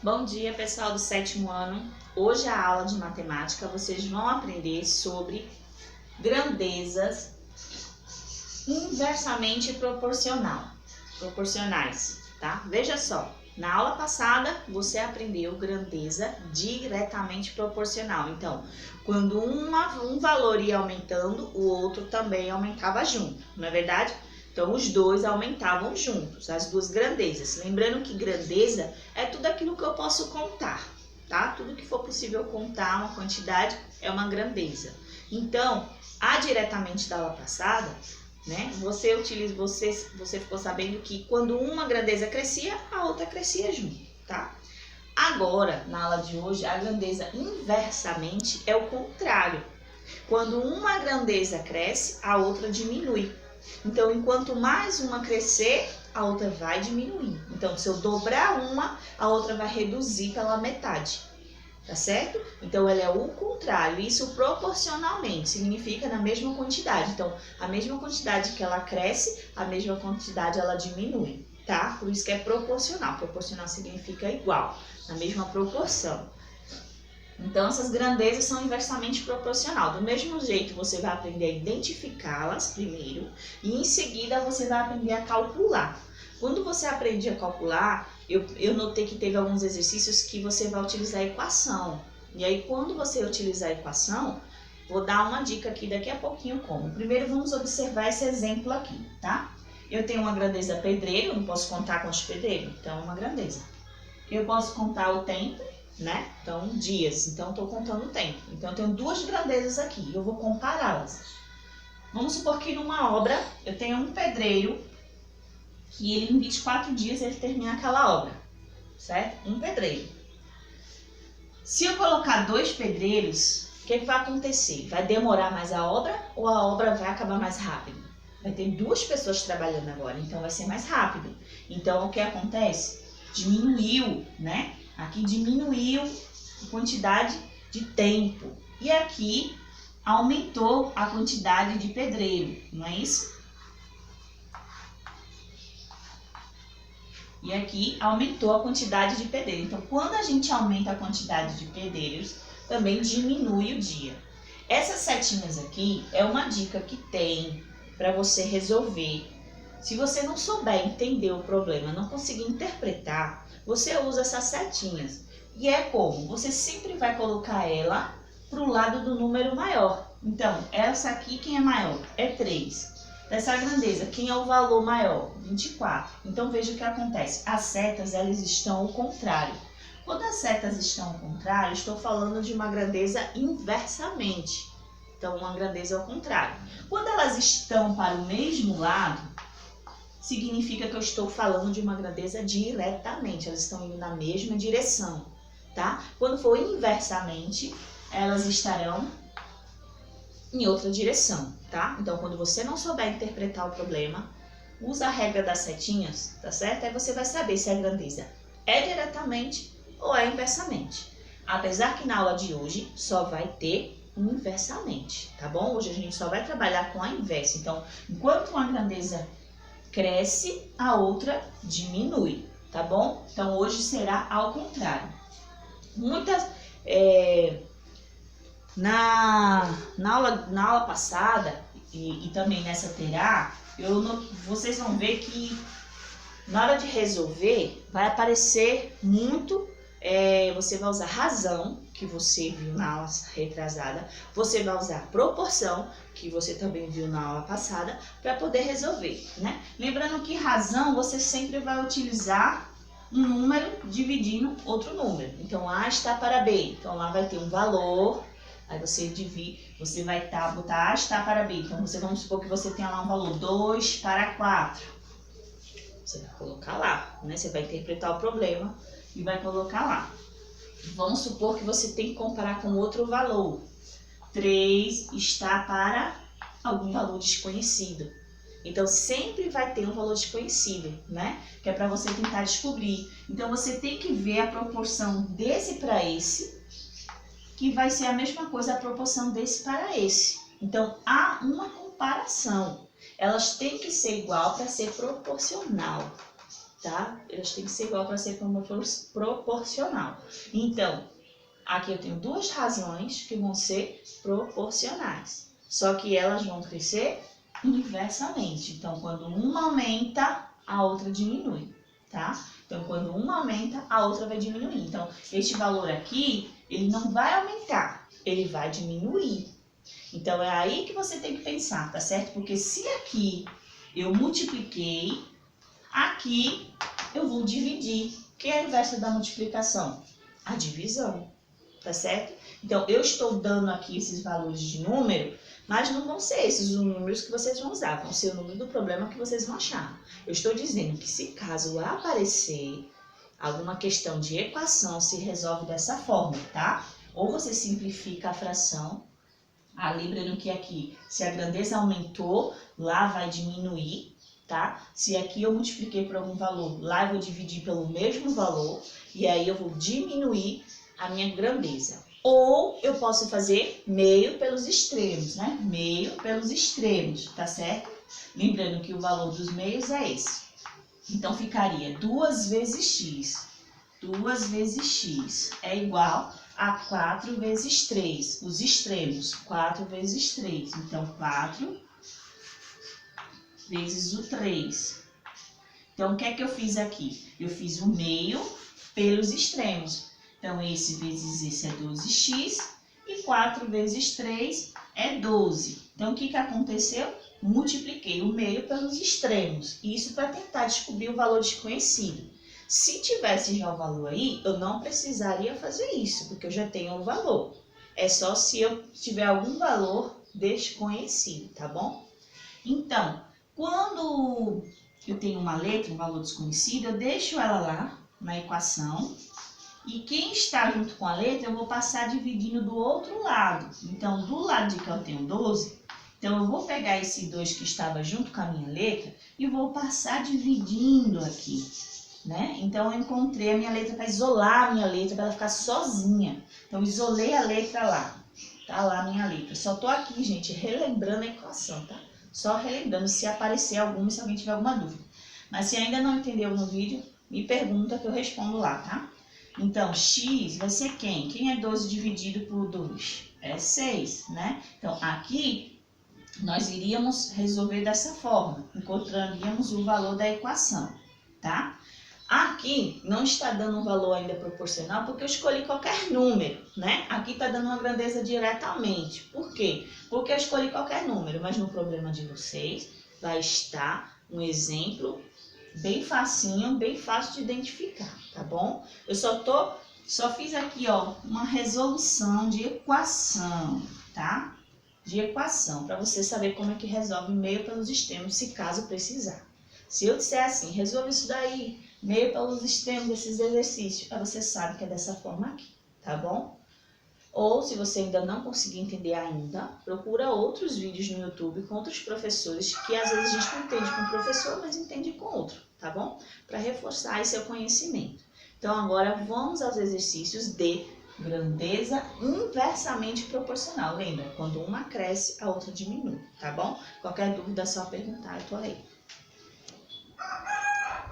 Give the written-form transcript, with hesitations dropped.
Bom dia, pessoal do 7º ano. Hoje a aula de matemática vocês vão aprender sobre grandezas inversamente proporcionais, tá? Veja só, na aula passada você aprendeu grandeza diretamente proporcional. Então, quando um valor ia aumentando, o outro também aumentava junto, não é verdade? Então, os dois aumentavam juntos, as duas grandezas. Lembrando que grandeza é tudo aquilo que eu posso contar, tá? Tudo que for possível contar, uma quantidade, é uma grandeza. Então, diretamente da aula passada, né? Você ficou sabendo que quando uma grandeza crescia, a outra crescia junto, tá? Agora, na aula de hoje, a grandeza inversamente é o contrário. Quando uma grandeza cresce, a outra diminui. Então, enquanto mais uma crescer, a outra vai diminuir. Então, se eu dobrar uma, a outra vai reduzir pela metade. Tá certo? Então, ela é o contrário. Isso proporcionalmente, significa na mesma quantidade. Então, a mesma quantidade que ela cresce, a mesma quantidade ela diminui, tá? Por isso que é proporcional. Proporcional significa igual, na mesma proporção. Então, essas grandezas são inversamente proporcional. Do mesmo jeito, você vai aprender a identificá-las primeiro e em seguida você vai aprender a calcular. Quando você aprende a calcular, eu notei que teve alguns exercícios que você vai utilizar a equação. E aí, quando você utilizar a equação, vou dar uma dica aqui daqui a pouquinho como. Primeiro, vamos observar esse exemplo aqui, tá? Eu tenho uma grandeza pedreiro, não posso contar quantos pedreiros, então é uma grandeza. Eu posso contar o tempo, né? Então, dias. Então, estou contando o tempo. Então, eu tenho duas grandezas aqui. Eu vou compará-las. Vamos supor que numa obra, eu tenho um pedreiro que ele, em 24 dias, ele termina aquela obra, certo? Um pedreiro. Se eu colocar dois pedreiros, o que vai acontecer? Vai demorar mais a obra ou a obra vai acabar mais rápido? Vai ter duas pessoas trabalhando agora, então vai ser mais rápido. Então, o que acontece? Diminuiu, né? Aqui diminuiu a quantidade de tempo. E aqui aumentou a quantidade de pedreiro, não é isso? E aqui aumentou a quantidade de pedreiro. Então, quando a gente aumenta a quantidade de pedreiros, também diminui o dia. Essas setinhas aqui é uma dica que tem para você resolver. Se você não souber entender o problema, não conseguir interpretar, você usa essas setinhas. E é como? Você sempre vai colocar ela para o lado do número maior. Então, essa aqui, quem é maior? É 3. Dessa grandeza, quem é o valor maior? 24. Então, veja o que acontece. As setas, elas estão ao contrário. Quando as setas estão ao contrário, estou falando de uma grandeza inversamente. Então, uma grandeza ao contrário. Quando elas estão para o mesmo lado, significa que eu estou falando de uma grandeza diretamente. Elas estão indo na mesma direção, tá? Quando for inversamente, elas estarão em outra direção, tá? Então, quando você não souber interpretar o problema, usa a regra das setinhas, tá certo? Aí você vai saber se a grandeza é diretamente ou é inversamente. Apesar que na aula de hoje só vai ter inversamente, tá bom? Hoje a gente só vai trabalhar com a inversa. Então, enquanto uma grandeza cresce, a outra diminui, tá bom? Então, hoje será ao contrário. Na aula passada e também nessa terá, vocês vão ver que na hora de resolver vai aparecer muito, você vai usar razão, que você viu na aula retrasada, você vai usar proporção, que você também viu na aula passada, para poder resolver, né? Lembrando que razão você sempre vai utilizar um número dividindo outro número. Então, A está para B, então lá vai ter um valor. Aí você divide, você vai botar A está para B. Então, vamos supor que você tenha lá um valor 2 para 4. Você vai colocar lá, né? Você vai interpretar o problema e vai colocar lá. Vamos supor que você tem que comparar com outro valor. 3 está para algum valor desconhecido. Então, sempre vai ter um valor desconhecido, né? Que é para você tentar descobrir. Então, você tem que ver a proporção desse para esse, que vai ser a mesma coisa a proporção desse para esse. Então, há uma comparação. Elas têm que ser igual para ser proporcional, tá? Elas têm que ser igual para ser proporcional. Então, aqui eu tenho duas razões que vão ser proporcionais. Só que elas vão crescer inversamente. Então, quando uma aumenta, a outra diminui, tá? Então, quando uma aumenta, a outra vai diminuir. Então, este valor aqui, ele não vai aumentar, ele vai diminuir. Então, é aí que você tem que pensar, tá certo? Porque se aqui eu multipliquei, aqui eu vou dividir. O que é o inverso da multiplicação? A divisão, tá certo? Então, eu estou dando aqui esses valores de número, mas não vão ser esses os números que vocês vão usar, vão ser o número do problema que vocês vão achar. Eu estou dizendo que se caso aparecer alguma questão de equação, se resolve dessa forma, tá? Ou você simplifica a fração, lembrando que aqui, se a grandeza aumentou, lá vai diminuir, tá? Se aqui eu multipliquei por algum valor, lá eu vou dividir pelo mesmo valor, e aí eu vou diminuir a minha grandeza. Ou eu posso fazer meio pelos extremos, né? Meio pelos extremos, tá certo? Lembrando que o valor dos meios é esse. Então, ficaria 2 vezes x. 2 vezes x é igual a 4 vezes 3. Os extremos, 4 vezes 3. Então, 4 vezes o 3. Então, o que é que eu fiz aqui? Eu fiz o meio pelos extremos. Então, esse vezes esse é 12x e 4 vezes 3 é 12. Então, o que que aconteceu? Multipliquei o meio pelos extremos. Isso para tentar descobrir o valor desconhecido. Se tivesse já o valor aí, eu não precisaria fazer isso, porque eu já tenho o valor. É só se eu tiver algum valor desconhecido, tá bom? Então, quando eu tenho uma letra, um valor desconhecido, eu deixo ela lá na equação. E quem está junto com a letra, eu vou passar dividindo do outro lado. Então, do lado de cá eu tenho 12. Então, eu vou pegar esse 2 que estava junto com a minha letra e vou passar dividindo aqui, né? Então, eu encontrei a minha letra para isolar a minha letra, para ela ficar sozinha. Então, isolei a letra lá. Tá lá a minha letra. Só tô aqui, gente, relembrando a equação, tá? Só relembrando se aparecer alguma, se alguém tiver alguma dúvida. Mas se ainda não entendeu no vídeo, me pergunta que eu respondo lá, tá? Então, x vai ser quem? Quem é 12 dividido por 2? É 6, né? Então, aqui, nós iríamos resolver dessa forma. Encontraríamos o valor da equação, tá? Aqui, não está dando um valor ainda proporcional, porque eu escolhi qualquer número, né? Aqui está dando uma grandeza diretamente. Por quê? Porque eu escolhi qualquer número, mas no problema de vocês vai estar um exemplo bem facinho, bem fácil de identificar, tá bom? Eu só fiz aqui, ó, uma resolução de equação, tá? De equação, para você saber como é que resolve meio pelos extremos, se caso precisar. Se eu disser assim, resolve isso daí, meio pelos extremos desses exercícios, aí você sabe que é dessa forma aqui, tá bom? Ou, se você ainda não conseguir entender ainda, procura outros vídeos no YouTube com outros professores, que às vezes a gente não entende com um professor, mas entende com outro, tá bom? Para reforçar esse seu conhecimento. Então, agora vamos aos exercícios de grandeza inversamente proporcional. Lembra? Quando uma cresce, a outra diminui, tá bom? Qualquer dúvida é só perguntar, eu tô aí.